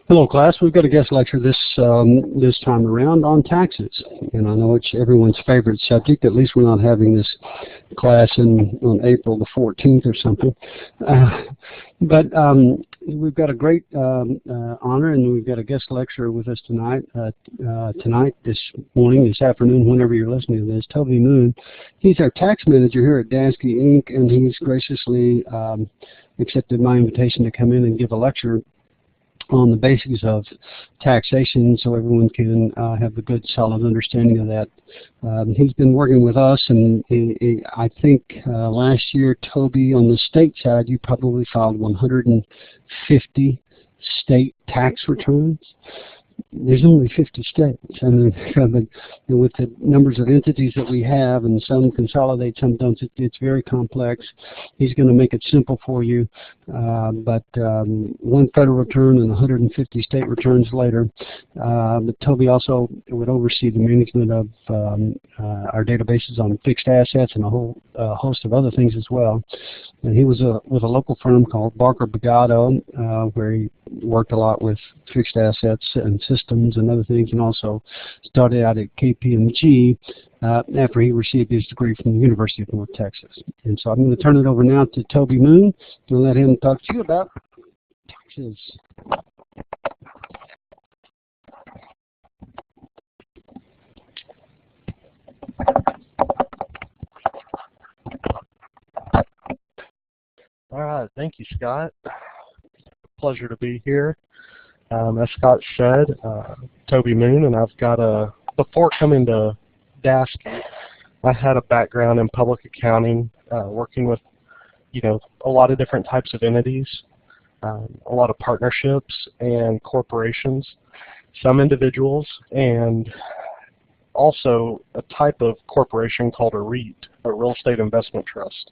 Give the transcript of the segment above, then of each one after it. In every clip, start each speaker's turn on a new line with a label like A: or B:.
A: Hello, class. We've got a guest lecture this time around on taxes, and I know it's everyone's favorite subject. At least we're not having this class on April the 14th or something. But we've got a great honor, and we've got a guest lecturer with us tonight. This morning, this afternoon, whenever you're listening to this, Toby Moon. He's our tax manager here at Dansky Inc., and he's graciously accepted my invitation to come in and give a lecture on the basics of taxation, so everyone can have a good, solid understanding of that. He's been working with us, and I think last year, Toby, on the state side, you probably filed 150 state tax returns. There's only 50 states. I mean, with the numbers of entities that we have, and some consolidate, some don't, it's very complex. He's going to make it simple for you. But one federal return and 150 state returns later. But Toby also would oversee the management of our databases on fixed assets and a whole host of other things as well. And he was with a local firm called Barker Bogado, where he worked a lot with fixed assets and systems and other things, and also started out at KPMG after he received his degree from the University of North Texas. And so I'm going to turn it over now to Toby Moon and let him talk to you about taxes.
B: All right, thank you, Scott. Pleasure to be here. As Scott said, Toby Moon, and I've got before coming to Dansky, I had a background in public accounting, working with, a lot of different types of entities, a lot of partnerships and corporations, some individuals, and also a type of corporation called a REIT, a real estate investment trust.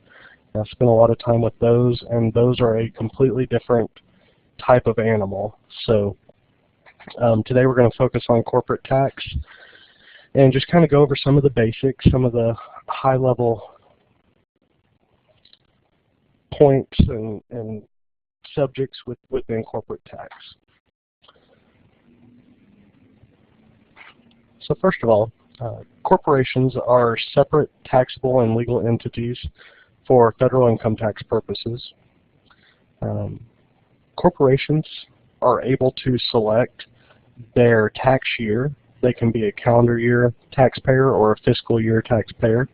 B: I spent a lot of time with those, and those are a completely different type of animal. So today we're going to focus on corporate tax and just kind of go over some of the basics, some of the high-level points and subjects within corporate tax. So first of all, corporations are separate taxable and legal entities for federal income tax purposes. Corporations are able to select their tax year. They can be a calendar year taxpayer or a fiscal year taxpayer.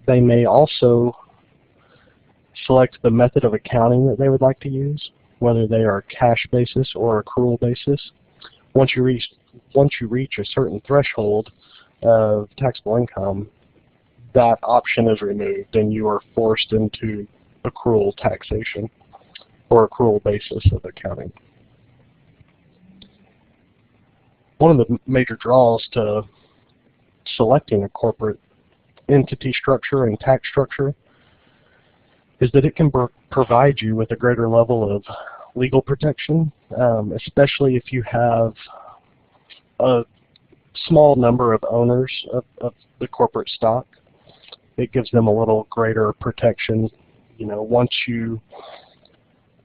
B: They may also select the method of accounting that they would like to use, whether they are cash basis or accrual basis. Once you reach a certain threshold of taxable income, that option is removed and you are forced into accrual taxation or accrual basis of accounting. One of the major draws to selecting a corporate entity structure and tax structure is that it can provide you with a greater level of legal protection, especially if you have a small number of owners of the corporate stock. It gives them a little greater protection. Once you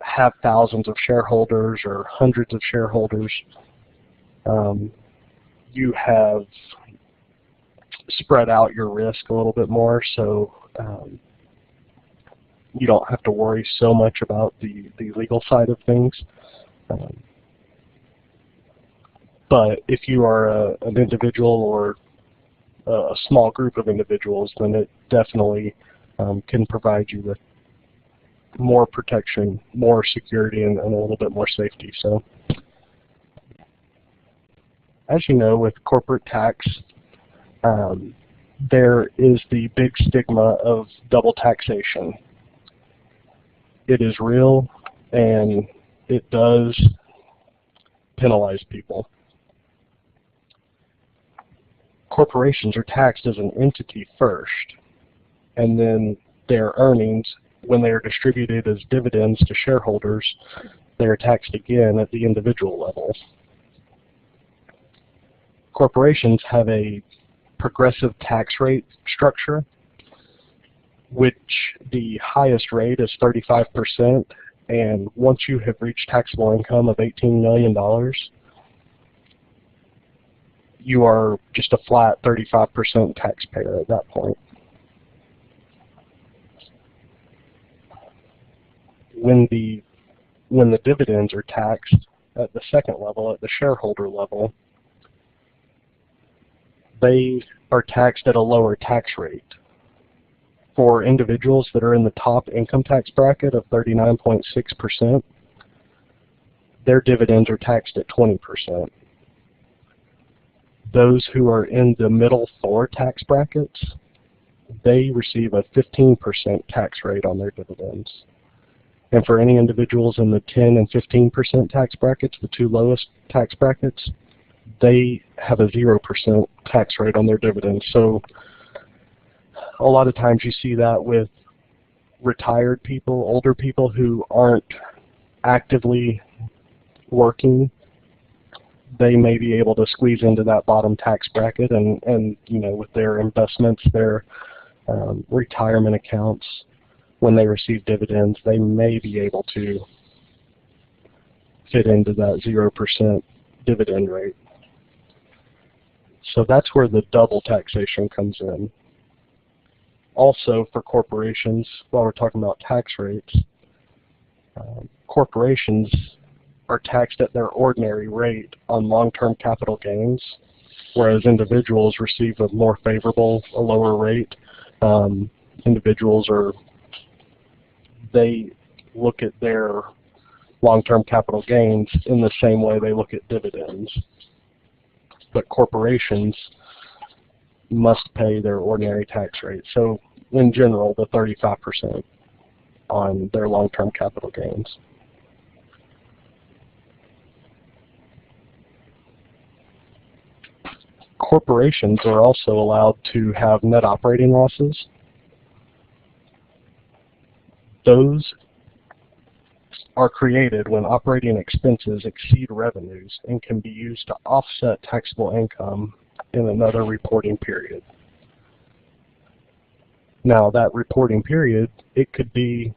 B: have thousands of shareholders or hundreds of shareholders, you have spread out your risk a little bit more, so you don't have to worry so much about the legal side of things. But if you are an individual or a small group of individuals, then it definitely can provide you with more protection, more security, and a little bit more safety. So, as you know, with corporate tax, there is the big stigma of double taxation. It is real, and it does penalize people. Corporations are taxed as an entity first, and then their earnings, when they are distributed as dividends to shareholders, they are taxed again at the individual level. Corporations have a progressive tax rate structure, which the highest rate is 35%, And once you have reached taxable income of $18 million, you are just a flat 35% taxpayer at that point. When the dividends are taxed at the second level, at the shareholder level, they are taxed at a lower tax rate. For individuals that are in the top income tax bracket of 39.6%, their dividends are taxed at 20%. Those who are in the middle 4 tax brackets, they receive a 15% tax rate on their dividends. And for any individuals in the 10 and 15% tax brackets, the 2 lowest tax brackets, they have a 0% tax rate on their dividends. So a lot of times you see that with retired people, older people who aren't actively working. They may be able to squeeze into that bottom tax bracket, and you know, with their investments, their retirement accounts, when they receive dividends, they may be able to fit into that 0% dividend rate. So that's where the double taxation comes in. Also, for corporations, while we're talking about tax rates, corporations are taxed at their ordinary rate on long-term capital gains, whereas individuals receive a more favorable, a lower rate. Individuals they look at their long-term capital gains in the same way they look at dividends. But corporations must pay their ordinary tax rate. So in general, the 35% on their long-term capital gains. Corporations are also allowed to have net operating losses. Those are created when operating expenses exceed revenues and can be used to offset taxable income in another reporting period. Now, that reporting period, it could be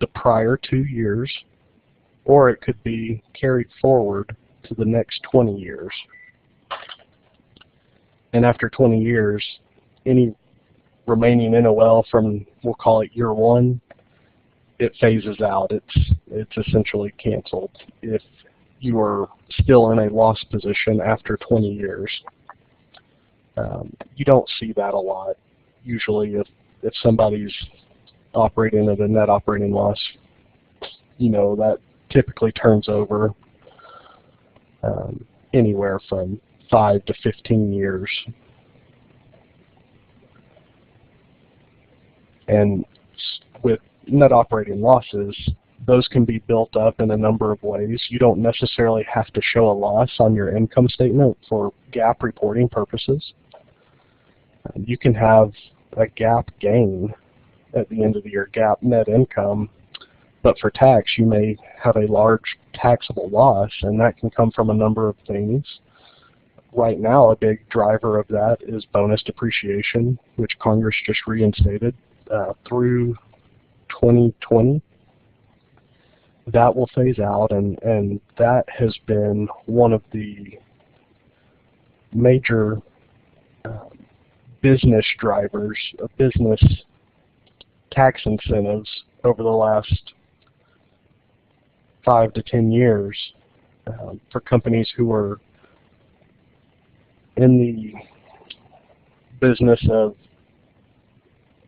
B: the prior 2 years, or it could be carried forward to the next 20 years. And after 20 years, any remaining NOL from, we'll call it year 1, it phases out. It's essentially canceled if you are still in a loss position after 20 years. You don't see that a lot. Usually if somebody's operating at a net operating loss, you know, that typically turns over anywhere from 5 to 15 years. And with net operating losses, those can be built up in a number of ways. You don't necessarily have to show a loss on your income statement for GAAP reporting purposes. You can have a GAAP gain at the end of the year, GAAP net income, but for tax you may have a large taxable loss, and that can come from a number of things. Right now, a big driver of that is bonus depreciation, which Congress just reinstated through 2020. That will phase out, and that has been one of the major business drivers of business tax incentives over the last 5 to 10 years for companies who are in the business of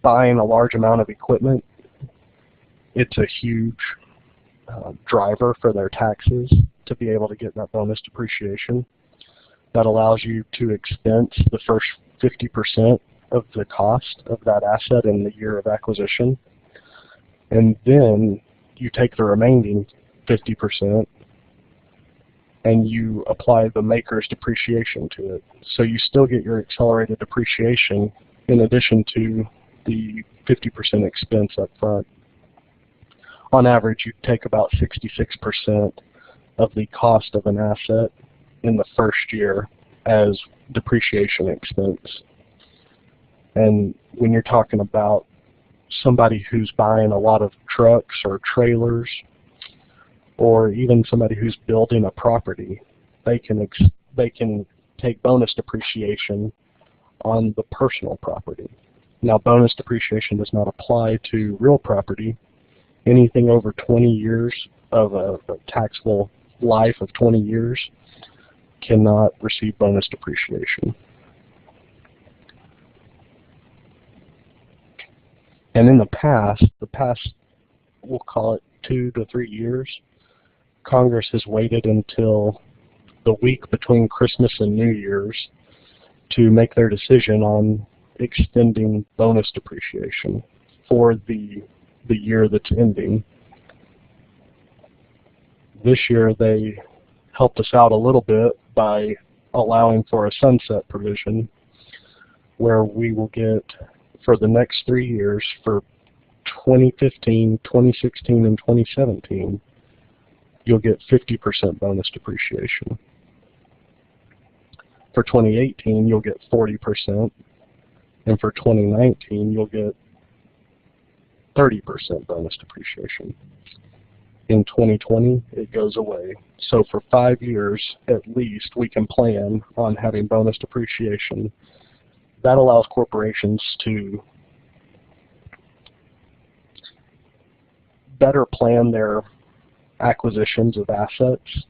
B: buying a large amount of equipment. It's a huge driver for their taxes to be able to get that bonus depreciation. That allows you to expense the first 50% of the cost of that asset in the year of acquisition, and then you take the remaining 50% and you apply the maker's depreciation to it. So you still get your accelerated depreciation in addition to the 50% expense up front. On average, you take about 66% of the cost of an asset in the first year as depreciation expense. And when you're talking about somebody who's buying a lot of trucks or trailers, or even somebody who's building a property, they can take bonus depreciation on the personal property. Now, bonus depreciation does not apply to real property. Anything over 20 years of a taxable life of 20 years cannot receive bonus depreciation. And in the past, we'll call it 2 to 3 years, Congress has waited until the week between Christmas and New Year's to make their decision on extending bonus depreciation for the year that's ending. This year they helped us out a little bit by allowing for a sunset provision where we will get, for the next 3 years, for 2015, 2016, and 2017, you'll get 50% bonus depreciation. For 2018, you'll get 40%, and for 2019, you'll get 30% bonus depreciation. In 2020, it goes away. So for 5 years, at least, we can plan on having bonus depreciation. That allows corporations to better plan their acquisitions of assets.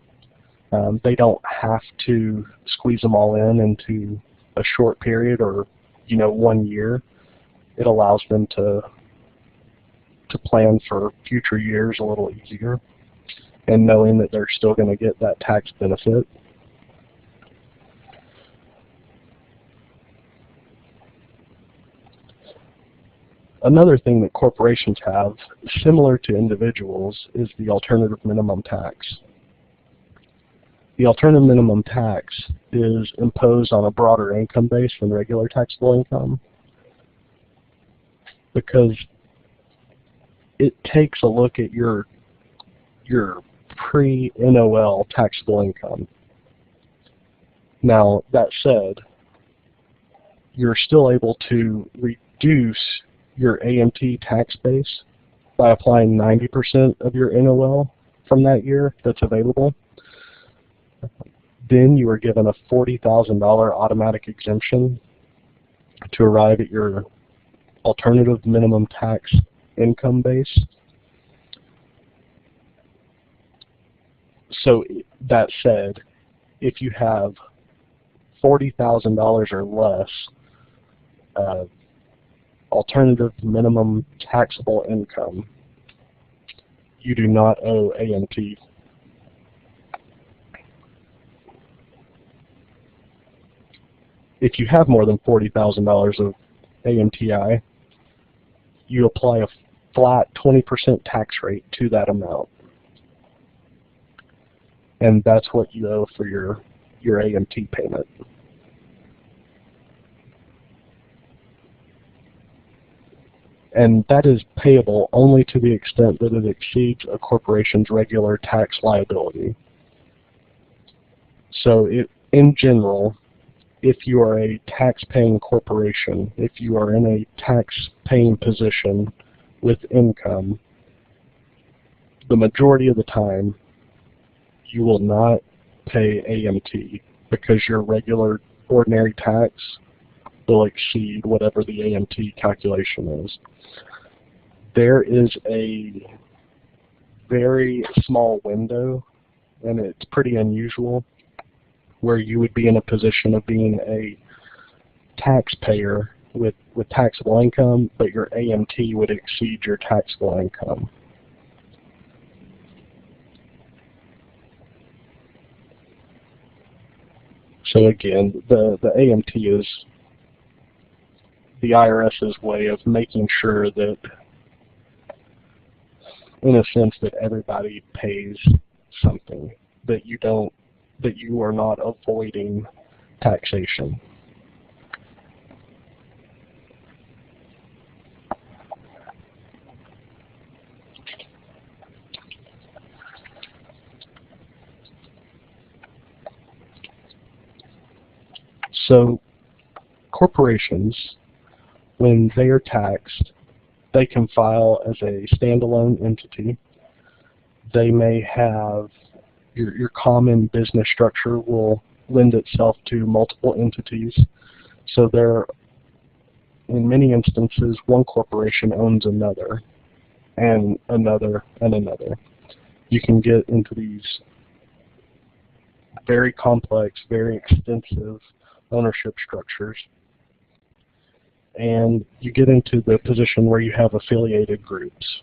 B: They don't have to squeeze them all into a short period or 1 year. It allows them to plan for future years a little easier, and knowing that they're still going to get that tax benefit. Another thing that corporations have, similar to individuals, is the alternative minimum tax. The alternative minimum tax is imposed on a broader income base than regular taxable income because it takes a look at your pre-NOL taxable income. Now, that said, you're still able to reduce your AMT tax base by applying 90% of your NOL from that year that's available. Then you are given a $40,000 automatic exemption to arrive at your alternative minimum tax income base. So that said, if you have $40,000 or less alternative minimum taxable income, you do not owe AMT. If you have more than $40,000 of AMTI, you apply a flat 20% tax rate to that amount. And that's what you owe for your AMT payment. And that is payable only to the extent that it exceeds a corporation's regular tax liability. So in general, if you are a tax-paying corporation, if you are in a tax-paying position with income, the majority of the time you will not pay AMT because your regular ordinary tax will exceed whatever the AMT calculation is. There is a very small window, and it's pretty unusual, where you would be in a position of being a taxpayer with taxable income, but your AMT would exceed your taxable income. So again, the AMT is the IRS's way of making sure that, in a sense, that everybody pays something, that you are not avoiding taxation. So corporations, when they are taxed, they can file as a standalone entity. they may have, your common business structure will lend itself to multiple entities. So there, in many instances, one corporation owns another, and another, and another. You can get into these very complex, very extensive ownership structures. And you get into the position where you have affiliated groups.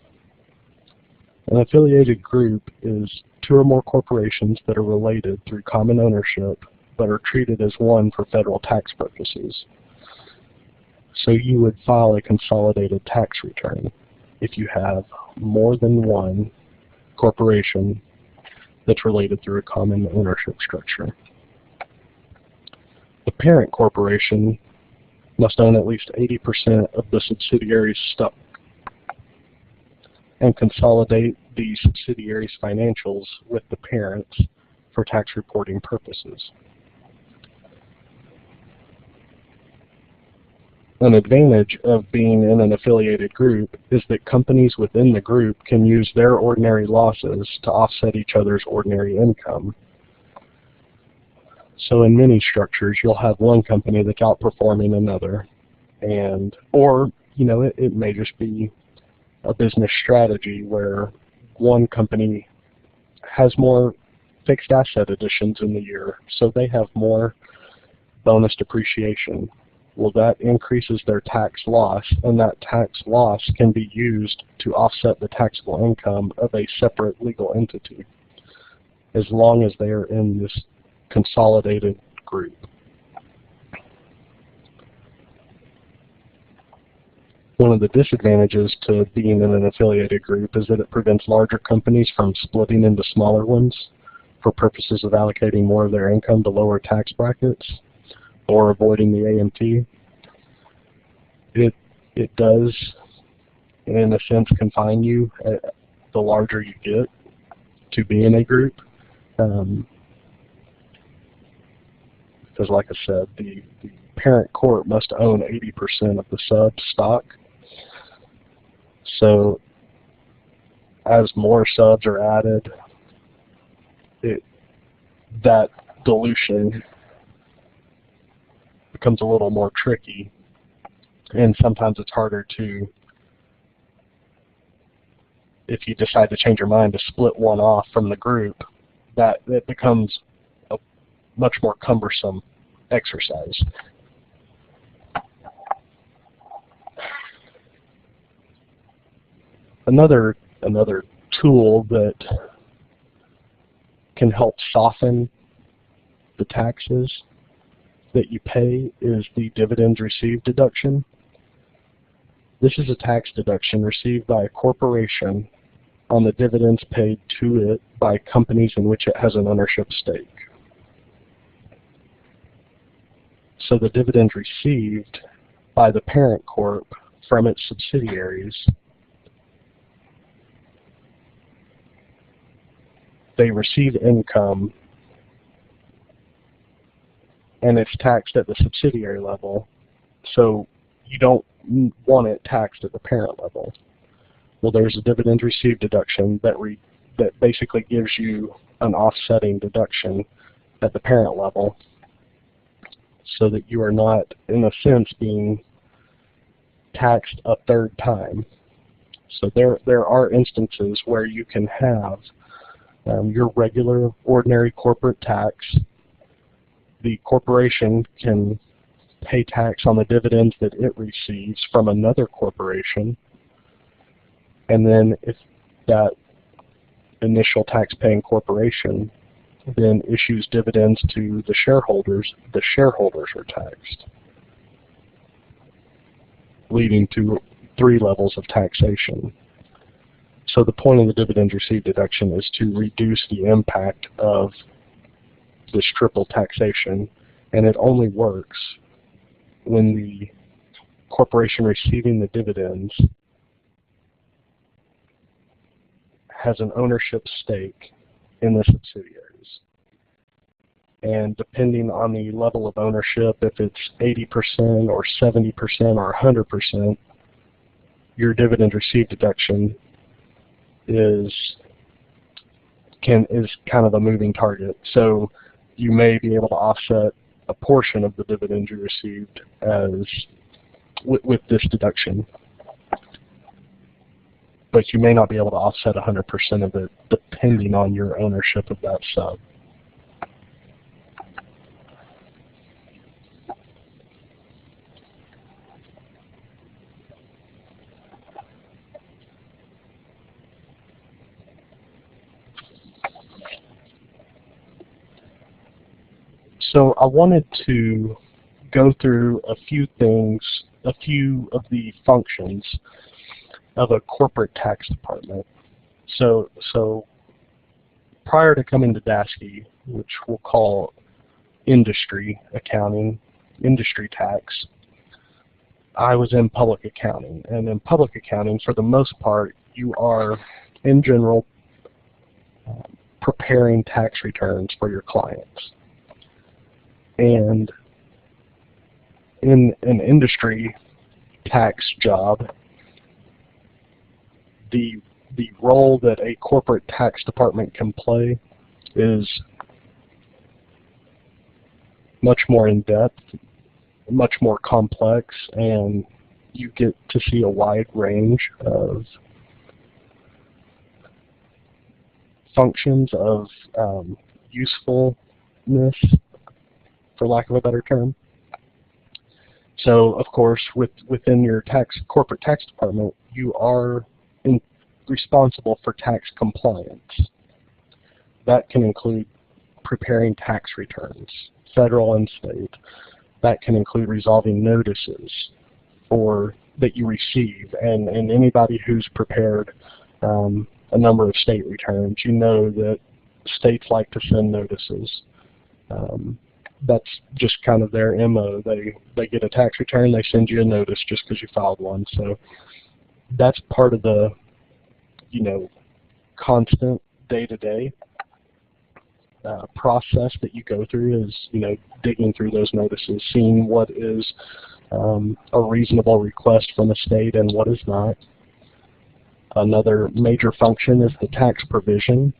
B: An affiliated group is two or more corporations that are related through common ownership but are treated as one for federal tax purposes. So you would file a consolidated tax return if you have more than one corporation that's related through a common ownership structure. The parent corporation must own at least 80% of the subsidiary's stock and consolidate the subsidiary's financials with the parents for tax reporting purposes. An advantage of being in an affiliated group is that companies within the group can use their ordinary losses to offset each other's ordinary income. So in many structures, you'll have one company that's outperforming another, or it may just be a business strategy where one company has more fixed asset additions in the year, so they have more bonus depreciation. Well, that increases their tax loss, and that tax loss can be used to offset the taxable income of a separate legal entity, as long as they are in this consolidated group. One of the disadvantages to being in an affiliated group is that it prevents larger companies from splitting into smaller ones for purposes of allocating more of their income to lower tax brackets or avoiding the AMT. It does, in a sense, confine you the larger you get to be in a group. Because like I said, the parent corp must own 80% of the sub stock. So as more subs are added, that dilution becomes a little more tricky, and sometimes it's harder to, if you decide to change your mind to split one off from the group, that it becomes a much more cumbersome exercise. Another tool that can help soften the taxes that you pay is the dividends received deduction. This is a tax deduction received by a corporation on the dividends paid to it by companies in which it has an ownership stake. So the dividends received by the parent corp from its subsidiaries, they receive income and it's taxed at the subsidiary level, so you don't want it taxed at the parent level. Well, there's a dividends received deduction that basically gives you an offsetting deduction at the parent level, so that you are not, in a sense, being taxed a third time. So there are instances where you can have your regular, ordinary corporate tax. The corporation can pay tax on the dividends that it receives from another corporation, and then if that initial tax-paying corporation then issues dividends to the shareholders are taxed, leading to 3 levels of taxation. So the point of the dividends received deduction is to reduce the impact of this triple taxation, and it only works when the corporation receiving the dividends has an ownership stake in the subsidiaries. And depending on the level of ownership, if it's 80% or 70% or 100%, your dividend received deduction is is kind of a moving target. So you may be able to offset a portion of the dividends you received as with this deduction, but you may not be able to offset 100% of it depending on your ownership of that sub. So I wanted to go through a few things, a few of the functions of a corporate tax department. So prior to coming to DASKE, which we'll call industry accounting, industry tax, I was in public accounting. And in public accounting, for the most part, you are, in general, preparing tax returns for your clients. And in an industry tax job, the role that a corporate tax department can play is much more in-depth, much more complex, and you get to see a wide range of functions of usefulness, for lack of a better term. So, of course, within your corporate tax department, you are responsible for tax compliance. That can include preparing tax returns, federal and state. That can include resolving notices that you receive, and anybody who's prepared a number of state returns, you know that states like to send notices. That's just kind of their MO. They get a tax return, they send you a notice just because you filed one. So that's part of the, constant day-to-day process that you go through is, digging through those notices, seeing what is a reasonable request from a state and what is not. Another major function is the tax provision.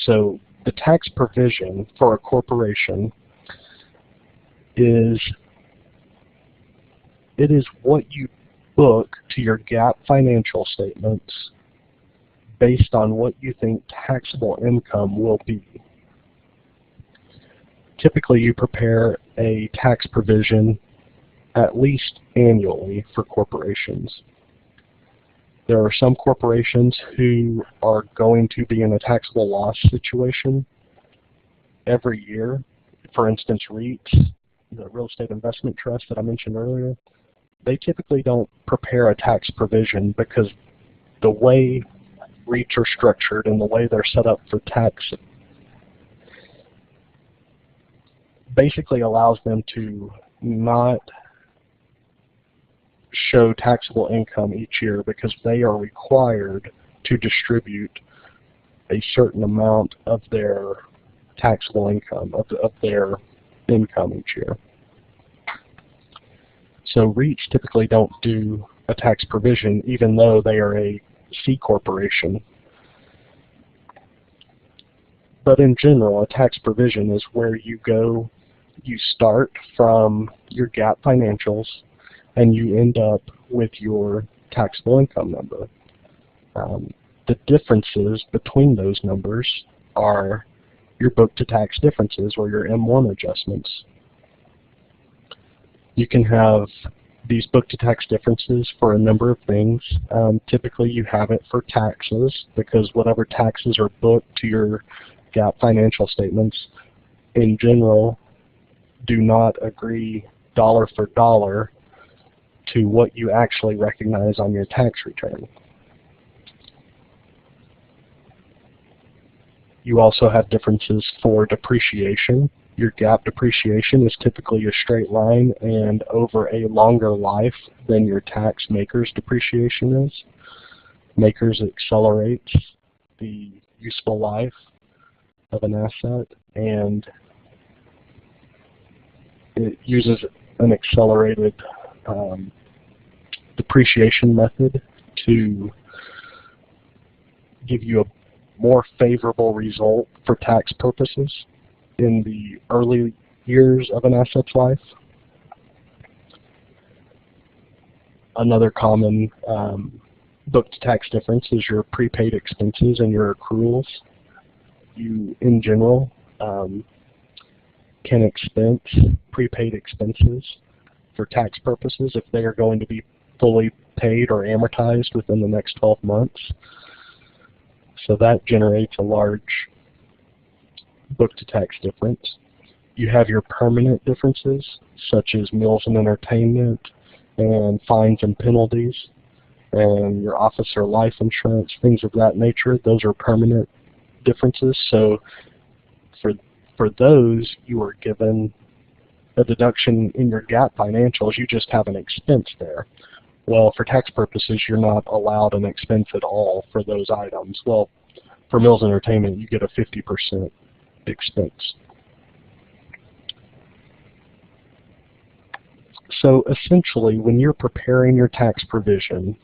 B: So the tax provision for a corporation is what you book to your GAAP financial statements based on what you think taxable income will be. Typically, you prepare a tax provision at least annually for corporations. There are some corporations who are going to be in a taxable loss situation every year. For instance, REITs, the real estate investment trust that I mentioned earlier, they typically don't prepare a tax provision because the way REITs are structured and the way they're set up for tax basically allows them to not show taxable income each year because they are required to distribute a certain amount of their taxable income, of their income each year. So REITs typically don't do a tax provision even though they are a C corporation. But in general, a tax provision is where you start from your GAAP financials and you end up with your taxable income number. The differences between those numbers are your book-to-tax differences or your M1 adjustments. You can have these book-to-tax differences for a number of things. Typically you have it for taxes because whatever taxes are booked to your GAAP financial statements in general do not agree dollar for dollar to what you actually recognize on your tax return. You also have differences for depreciation. Your GAAP depreciation is typically a straight line and over a longer life than your tax maker's depreciation is. Maker's accelerates the useful life of an asset, and it uses an accelerated depreciation method to give you more favorable result for tax purposes in the early years of an asset's life. Another common book-to-tax difference is your prepaid expenses and your accruals. You, in general, can expense prepaid expenses for tax purposes if they are going to be fully paid or amortized within the next 12 months. So that generates a large book-to-tax difference. You have your permanent differences, such as meals and entertainment, and fines and penalties, and your office or life insurance, things of that nature. Those are permanent differences. So for those, you are given a deduction in your GAAP financials. You just have an expense there. Well, for tax purposes, you're not allowed an expense at all for those items. Well, for meals and entertainment, you get a 50% expense. So essentially, when you're preparing your tax provision,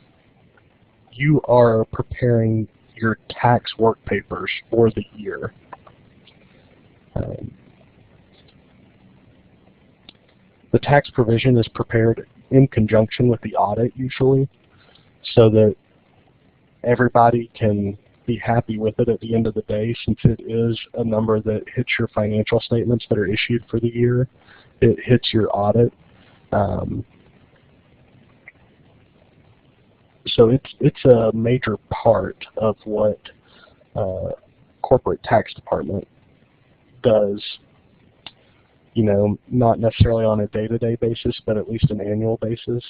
B: you are preparing your tax work papers for the year. The tax provision is prepared in conjunction with the audit usually, so that everybody can be happy with it at the end of the day, since it is a number that hits your financial statements that are issued for the year. It hits your audit. So it's a major part of what corporate tax department does, you know, not necessarily on a day-to-day basis, but at least an annual basis.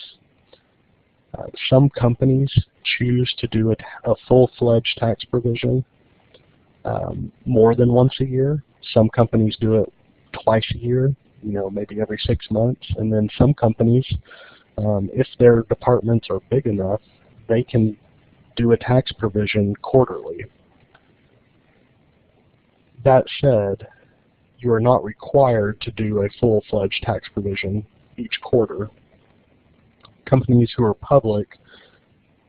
B: Some companies choose to do a full-fledged tax provision more than once a year. Some companies do it twice a year, you know, maybe every 6 months. And then some companies, if their departments are big enough, they can do a tax provision quarterly. That said, you are not required to do a full-fledged tax provision each quarter. Companies who are public,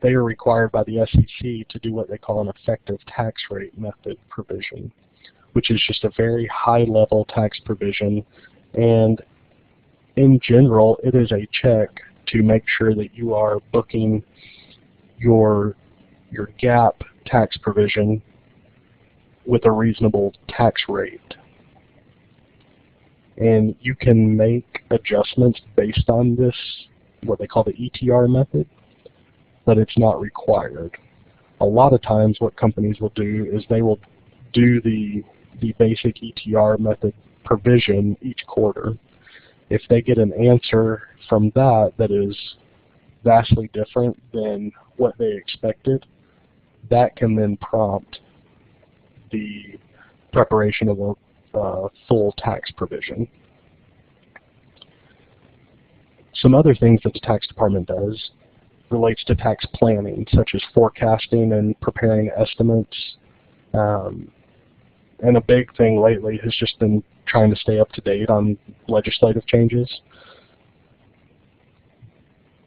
B: they are required by the SEC to do what they call an effective tax rate method provision, which is just a very high-level tax provision. And in general, it is a check to make sure that you are booking your GAAP tax provision with a reasonable tax rate. And you can make adjustments based on this, what they call the ETR method, but it's not required. A lot of times what companies will do is they will do the basic ETR method provision each quarter. If they get an answer from that that is vastly different than what they expected, that can then prompt the preparation of a full tax provision. Some other things that the tax department does relates to tax planning, such as forecasting and preparing estimates. And a big thing lately has just been trying to stay up to date on legislative changes.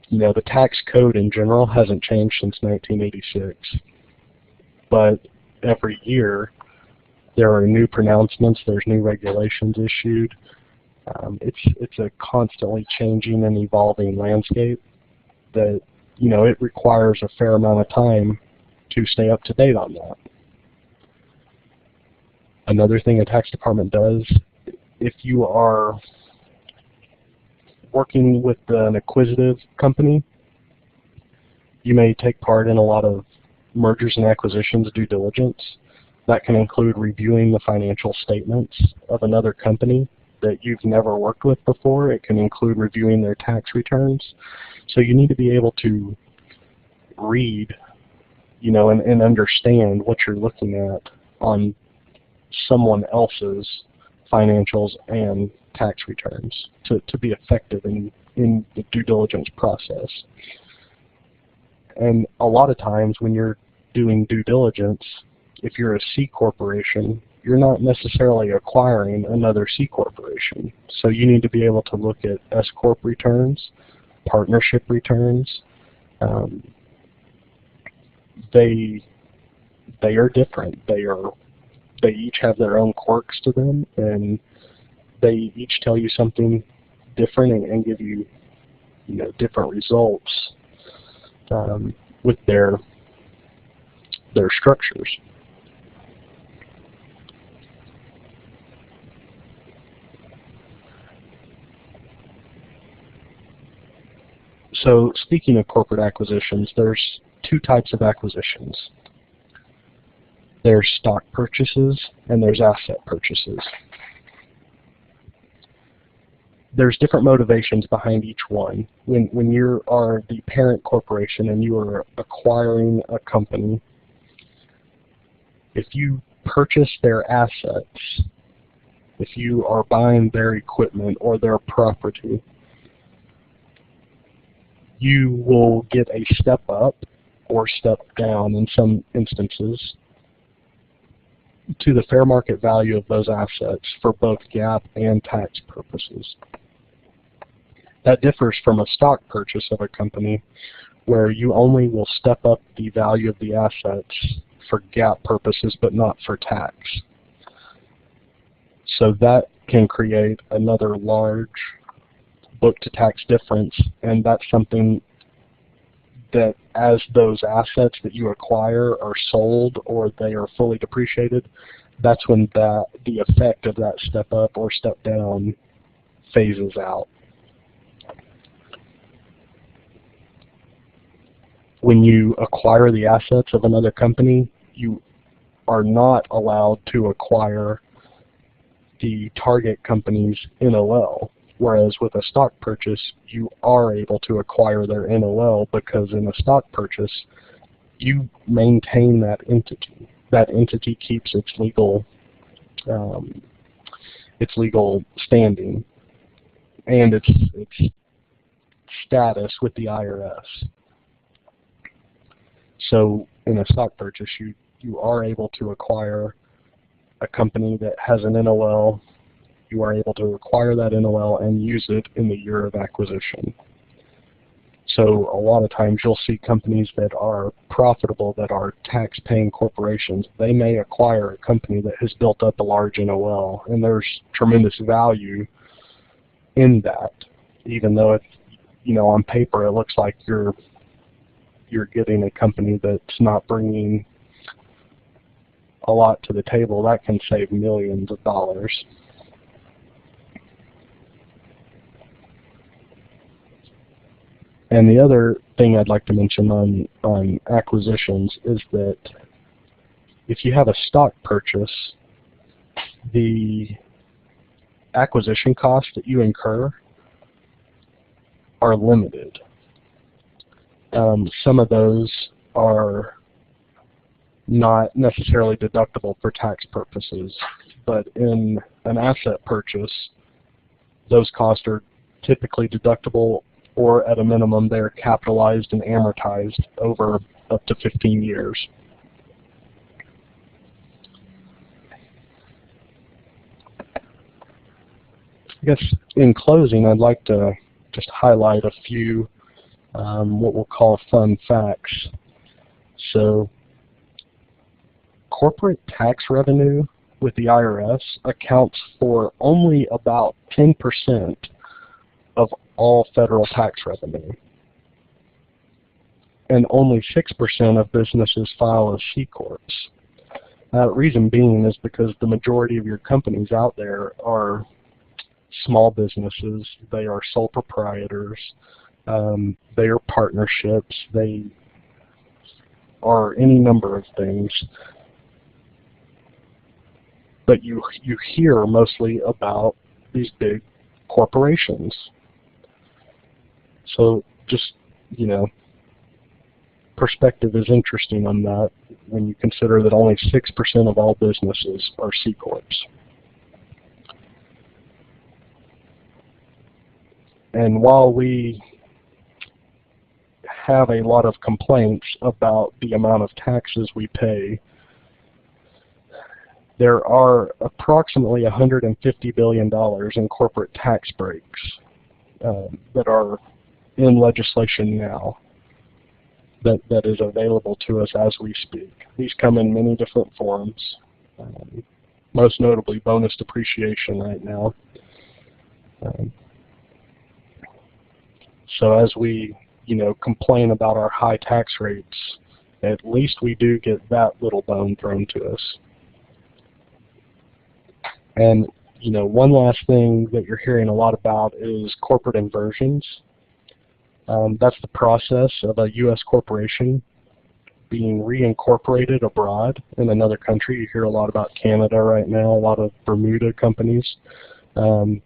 B: You know, the tax code in general hasn't changed since 1986, but every year there are new pronouncements, there's new regulations issued. It's a constantly changing and evolving landscape that, you know, it requires a fair amount of time to stay up to date on that. Another thing a tax department does, if you are working with an acquisitive company, you may take part in a lot of mergers and acquisitions due diligence. That can include reviewing the financial statements of another company that you've never worked with before. It can include reviewing their tax returns. So you need to be able to read, you know, and understand what you're looking at on someone else's financials and tax returns to be effective in the due diligence process. And a lot of times when you're doing due diligence, if you're a C corporation, you're not necessarily acquiring another C corporation. So you need to be able to look at S Corp returns, partnership returns. they are different. They each have their own quirks to them, and they each tell you something different and give you, different results with their structures. So speaking of corporate acquisitions, there's two types of acquisitions. There's stock purchases and there's asset purchases. There's different motivations behind each one. When you are the parent corporation and you are acquiring a company, if you purchase their assets, if you are buying their equipment or their property, you will get a step up or step down in some instances to the fair market value of those assets for both GAAP and tax purposes. That differs from a stock purchase of a company where you only will step up the value of the assets for GAAP purposes but not for tax. So that can create another large book to tax difference, and that's something that as those assets that you acquire are sold or they are fully depreciated, that's when the effect of that step up or step down phases out. When you acquire the assets of another company, you are not allowed to acquire the target company's NOL. Whereas with a stock purchase, you are able to acquire their NOL because in a stock purchase, you maintain that entity. That entity keeps its legal standing and its status with the IRS. So in a stock purchase, you are able to acquire a company that has an NOL. You are able to acquire that NOL and use it in the year of acquisition. So a lot of times you'll see companies that are profitable, that are tax-paying corporations. They may acquire a company that has built up a large NOL, and there's tremendous value in that, even though on paper it looks like you're getting a company that's not bringing a lot to the table. That can save millions of dollars. And the other thing I'd like to mention on acquisitions is that if you have a stock purchase, the acquisition costs that you incur are limited. Some of those are not necessarily deductible for tax purposes, but in an asset purchase, those costs are typically deductible, or at a minimum they're capitalized and amortized over up to 15 years. I guess in closing, I'd like to just highlight a few what we'll call fun facts. So corporate tax revenue with the IRS accounts for only about 10% of all federal tax revenue. And only 6% of businesses file as C Corps. Reason being is because the majority of your companies out there are small businesses. They are sole proprietors. They are partnerships. They are any number of things. But you hear mostly about these big corporations. So just, perspective is interesting on that when you consider that only 6% of all businesses are C Corps. And while we have a lot of complaints about the amount of taxes we pay, there are approximately $150 billion in corporate tax breaks that are in legislation now that is available to us as we speak. These come in many different forms, most notably bonus depreciation right now. So as we, complain about our high tax rates, at least we do get that little bone thrown to us. And, one last thing that you're hearing a lot about is corporate inversions. That's the process of a U.S. corporation being reincorporated abroad in another country. You hear a lot about Canada right now, a lot of Bermuda companies. And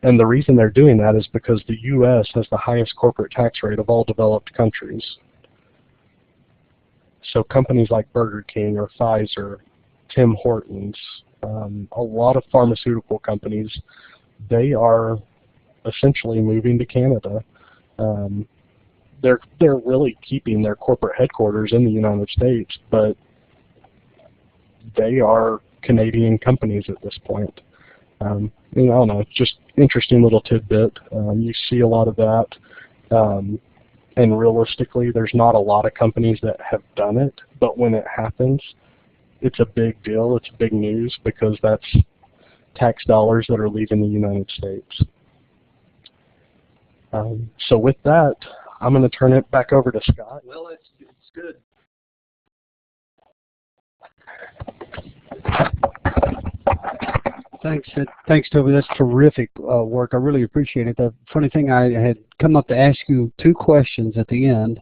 B: the reason they're doing that is because the U.S. has the highest corporate tax rate of all developed countries. So companies like Burger King or Pfizer, Tim Hortons, a lot of pharmaceutical companies, they are essentially moving to Canada. They're really keeping their corporate headquarters in the United States, but they are Canadian companies at this point. I don't know, just interesting little tidbit. You see a lot of that, and realistically, there's not a lot of companies that have done it, but when it happens, it's a big deal, it's big news, because that's tax dollars that are leaving the United States. So with that, I'm going to turn it back over to Scott.
C: Well, it's good.
A: Thanks, Toby. That's terrific work. I really appreciate it. The funny thing, I had come up to ask you two questions at the end.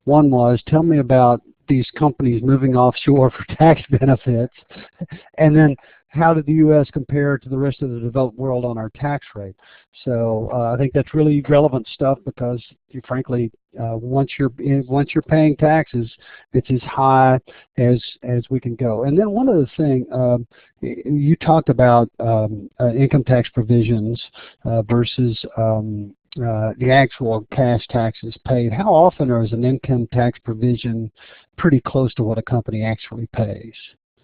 A: One was, tell me about these companies moving offshore for tax benefits, and then how did the U.S. compare to the rest of the developed world on our tax rate? So I think that's really relevant stuff, because frankly, once you're paying taxes, it's as high as we can go. And then one other thing, you talked about income tax provisions versus the actual cash taxes paid. How often is an income tax provision pretty close to what a company actually pays?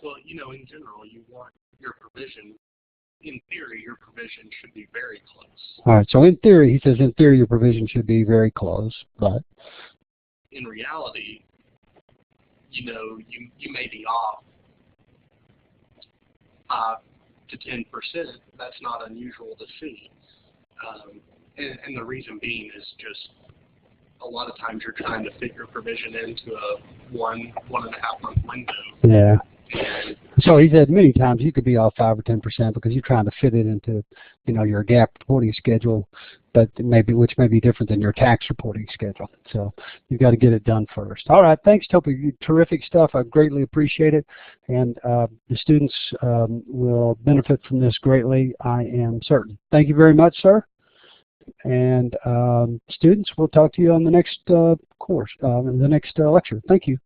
B: Well, in general, you want your provision, in theory, your provision should be very close.
A: All right, so in theory, he says in theory your provision should be very close, but
B: in reality, you may be off 5 to 10%. That's not unusual to see. And the reason being is just a lot of times you're trying to fit your provision into a 1.5 month window.
A: Yeah. So he said many times you could be off 5 or 10% because you're trying to fit it into, your GAAP reporting schedule, but which may be different than your tax reporting schedule. So you've got to get it done first. All right, thanks, Toby. Terrific stuff. I greatly appreciate it, and the students will benefit from this greatly, I am certain. Thank you very much, sir. And students, we'll talk to you on the next course, in the next lecture. Thank you.